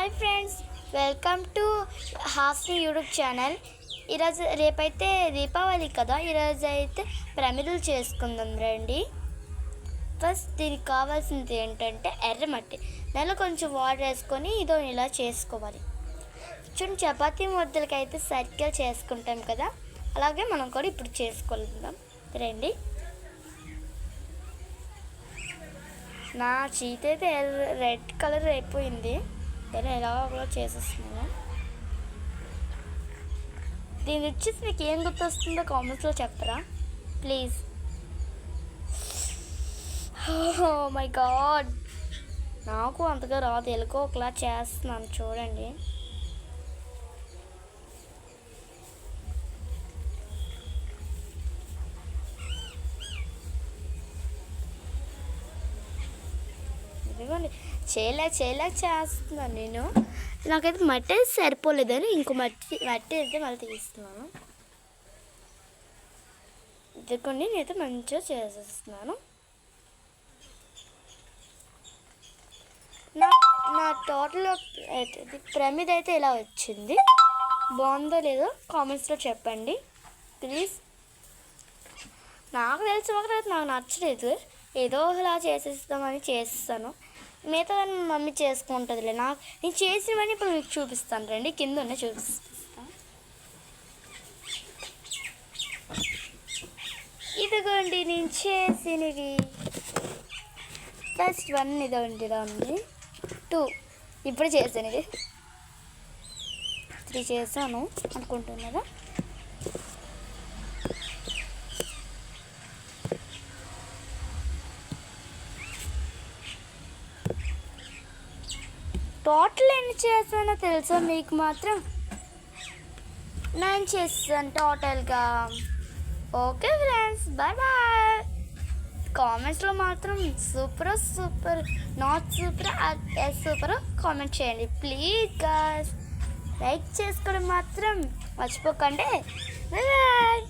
Hi friends, welcome to Hasni YouTube channel. ఈరోజు రేపైతే దీపావళి కదా, ఈరోజు అయితే ప్రమిదలు చేసుకుందాం రండి. ఫస్ట్ దీనికి కావాల్సింది ఏంటంటే ఎర్రమట్టి. దానిలో కొంచెం వాటర్ వేసుకొని ఇదో ఇలా చేసుకోవాలి. చూడండి, చపాతీ ముద్దలకి అయితే సర్కిల్ చేసుకుంటాం కదా, అలాగే మనం కూడా ఇప్పుడు చేసుకుందాం రండి. నా చీత అయితే రెడ్ కలర్ అయిపోయింది, దాన్ని ఎలా చేసేస్తున్నాను. దీని వచ్చేసి మీకు ఏం గుర్తొస్తుందో కామెంట్స్లో చెప్పరా ప్లీజ్. ఓ మై గాడ్, నాకు అంతగా రాదు, ఎలుకో ఒకలా చేస్తున్నాను చూడండి. ఇదిగోండి, చేయలేక చేస్తున్నాను నేను. నాకైతే మట్టి అయితే సరిపోలేదని ఇంకో మట్టి అయితే మళ్ళీ తీస్తున్నాను. ఇదిగోండి, నేనైతే మంచిగా చేసేస్తున్నాను. నా టోటల్ అయితే ప్రమిద అయితే ఇలా వచ్చింది. బాగుందో లేదో కామెంట్స్లో చెప్పండి ప్లీజ్. నాకు తెలిసి ఒకరైతే నాకు నచ్చలేదు, ఏదో ఇలా చేసేస్తామని చేస్తాను. మిగతా మమ్మీ చేసుకుంటుందిలే. నేను చేసినవన్నీ ఇప్పుడు మీకు చూపిస్తాను రండి, కింద ఉన్న చూపిస్తాను. ఇదిగోండి నేను చేసినవి. ఫస్ట్ 1 ఇదిగోండి ఇలా ఉంది. 2 ఇప్పుడు చేసినవి. 3 చేశాను అనుకుంటున్నారా. టోటల్ ఎన్ని చేశానో తెలుసా మీకు మాత్రం? 9 చేస్తాను టోటల్గా. Okay friends, bye bye. కామెంట్స్లో మాత్రం super not super super comment చేయండి ప్లీజ్ గాయ్స్. లైక్ చేసుకోవడం మాత్రం మర్చిపోకండి. Bye bye.